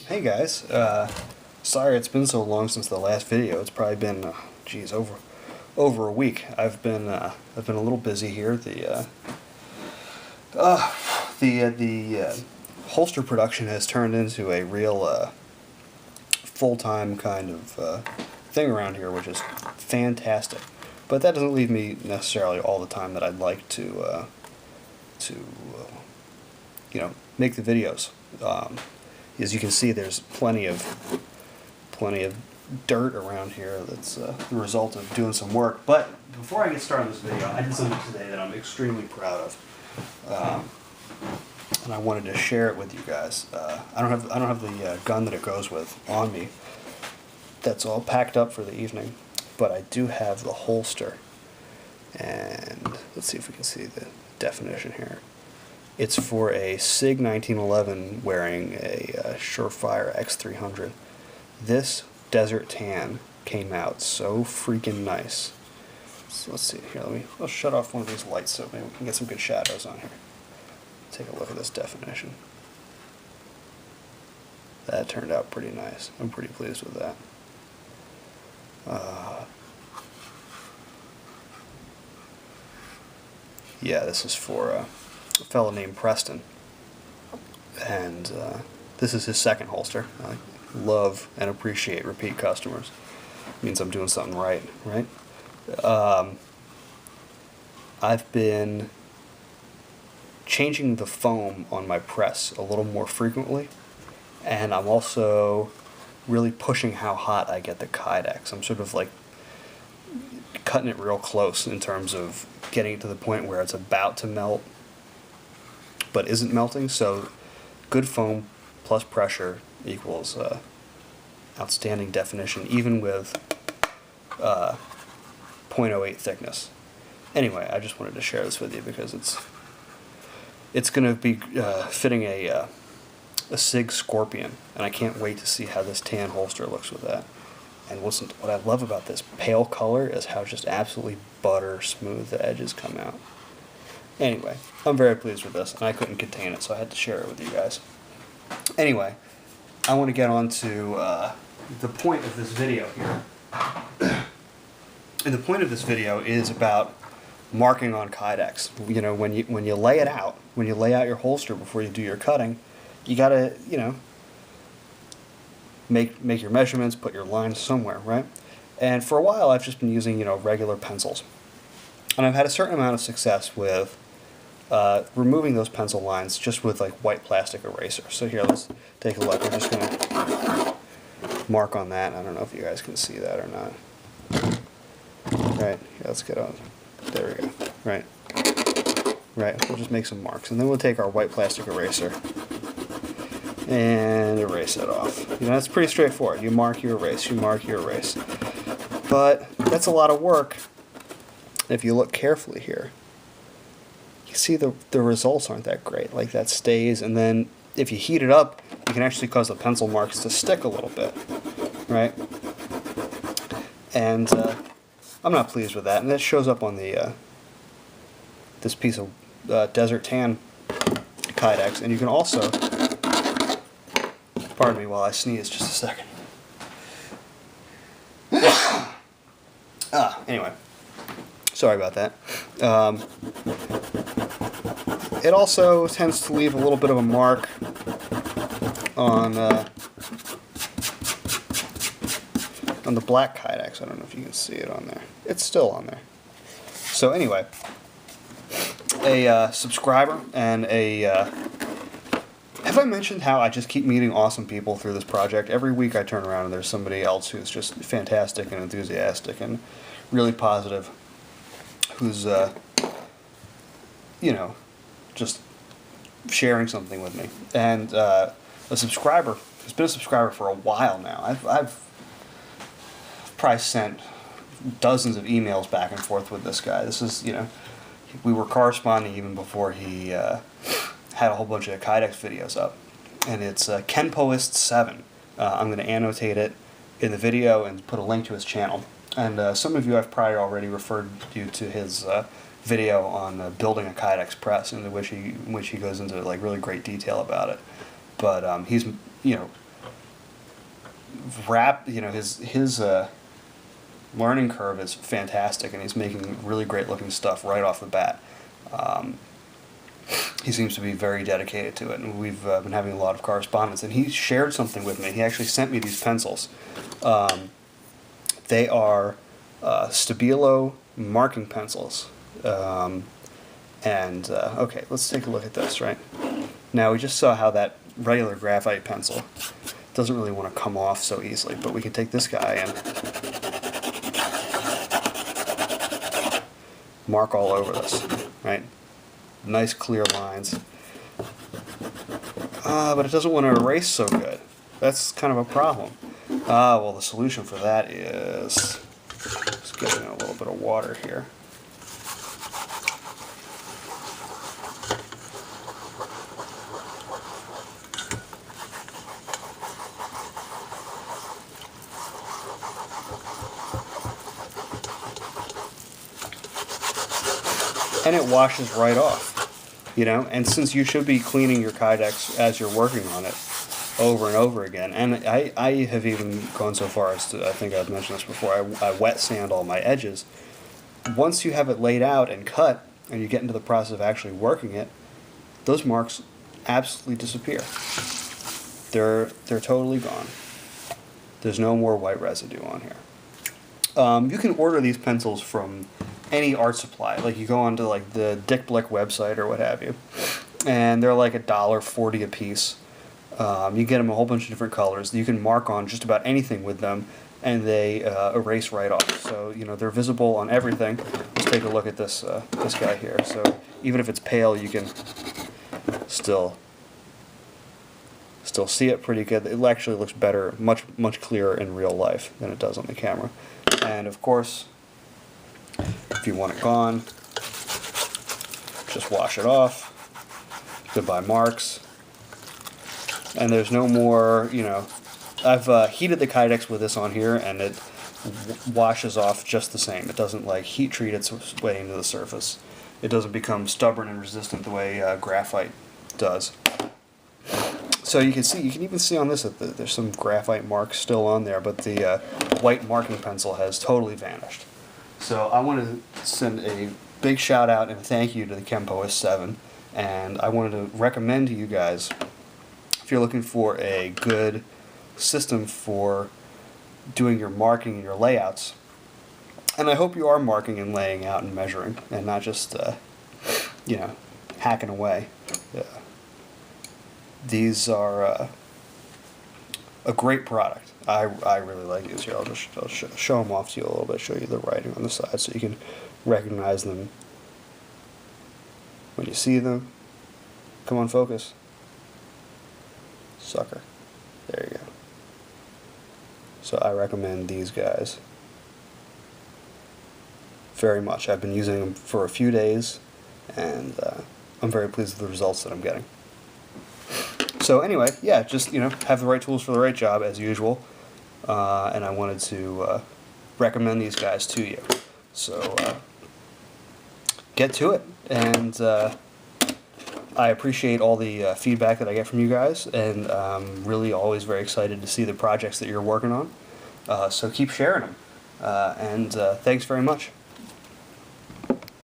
Hey guys, sorry it's been so long since the last video. It's probably been, geez, over a week. I've been a little busy here. The holster production has turned into a real full-time kind of thing around here, which is fantastic. But that doesn't leave me necessarily all the time that I'd like to make the videos. As you can see, there's plenty of dirt around here that's the result of doing some work. But before I get started on this video, I did something today that I'm extremely proud of, and I wanted to share it with you guys. I don't have the gun that it goes with on me. That's all packed up for the evening, but I do have the holster. And let's see if we can see the definition here. It's for a SIG 1911 wearing a Surefire X300. This desert tan came out so freaking nice. So let's see here. I'll shut off one of these lights so maybe we can get some good shadows on here. Take a look at this definition. That turned out pretty nice. I'm pretty pleased with that. Yeah, this is for a fellow named Preston, and this is his second holster. I love and appreciate repeat customers. It means I'm doing something right? I've been changing the foam on my press a little more frequently, and I'm also really pushing how hot I get the Kydex. I'm sort of like cutting it real close in terms of getting it to the point where it's about to melt but isn't melting. So good foam plus pressure equals outstanding definition, even with 0.08 thickness. Anyway, I just wanted to share this with you because it's going to be fitting a SIG Scorpion, and I can't wait to see how this tan holster looks with that. And listen, what I love about this pale color is how just absolutely butter smooth the edges come out. Anyway, I'm very pleased with this, and I couldn't contain it, so I had to share it with you guys. Anyway, I want to get on to the point of this video here. And the point of this video is about marking on Kydex. You know, when you lay it out, when you lay out your holster before you do your cutting, you gotta, make your measurements, put your lines somewhere, right? And for a while, I've just been using, regular pencils. And I've had a certain amount of success with removing those pencil lines just with like white plastic eraser. So here, let's take a look. I'm just gonna mark on that. I don't know if you guys can see that or not. Right, here, let's get on. There we go. Right, we'll just make some marks. And then we'll take our white plastic eraser and erase it off. That's pretty straightforward. You mark, you erase, you mark, you erase. But that's a lot of work. If you look carefully here, you see the results aren't that great. Like that stays, and then if you heat it up, you can actually cause the pencil marks to stick a little bit, right? And I'm not pleased with that, and that shows up on the this piece of desert tan Kydex. And you can also, pardon me while I sneeze just a second. Anyway, sorry about that. It also tends to leave a little bit of a mark on the black Kydex. I don't know if you can see it on there. It's still on there. So anyway, a subscriber and a have I mentioned how I just keep meeting awesome people through this project? Every week I turn around and there's somebody else who's just fantastic and enthusiastic and really positive, who's just sharing something with me. And a subscriber who's been a subscriber for a while now. I've probably sent dozens of emails back and forth with this guy. This is, we were corresponding even before he had a whole bunch of Kydex videos up. And it's KenPoist7. I'm going to annotate it in the video and put a link to his channel. And some of you I've probably already referred you to his video on building a Kydex press, in which he goes into like really great detail about it. But he's his learning curve is fantastic, and he's making really great looking stuff right off the bat. He seems to be very dedicated to it, and we've been having a lot of correspondence. And he shared something with me. He actually sent me these pencils. They are Stabilo marking pencils. Okay, let's take a look at this, right? Now, we just saw how that regular graphite pencil doesn't really want to come off so easily, but we can take this guy and mark all over this, right? Nice clear lines. But it doesn't want to erase so good. That's kind of a problem. Well, the solution for that is just getting a little bit of water here. And it washes right off, you know. And since you should be cleaning your Kydex as you're working on it over and over again, and I have even gone so far as to, I think I've mentioned this before, I wet sand all my edges. Once you have it laid out and cut, and you get into the process of actually working it, those marks absolutely disappear. They're totally gone. There's no more white residue on here. You can order these pencils from any art supply. Like, you go onto like the Dick Blick website or what have you, and they're like $1.40 a piece. You get them a whole bunch of different colors. You can mark on just about anything with them, and they erase right off. So, you know, they're visible on everything. Let's take a look at this this guy here. So even if it's pale, you can still see it pretty good. It actually looks better, much clearer in real life than it does on the camera. And of course, if you want it gone, just wash it off. Goodbye marks. And there's no more, you know, I've heated the Kydex with this on here, and it washes off just the same. It doesn't like heat treat its way into the surface. It doesn't become stubborn and resistant the way graphite does. So you can even see on this that there's some graphite marks still on there, but the white marking pencil has totally vanished. So I want to send a big shout out and thank you to the Kempo S7, and I wanted to recommend to you guys, if you're looking for a good system for doing your marking and your layouts, and I hope you are marking and laying out and measuring, and not just, you know, hacking away. These are a great product. I really like these here. I'll show them off to you a little bit, show you the writing on the side so you can recognize them when you see them. Come on, focus. Sucker. There you go. So I recommend these guys very much. I've been using them for a few days, and I'm very pleased with the results that I'm getting. So anyway, yeah, just, you know, have the right tools for the right job as usual, and I wanted to recommend these guys to you. So get to it, and I appreciate all the feedback that I get from you guys, and I'm really always very excited to see the projects that you're working on. So keep sharing them, and thanks very much.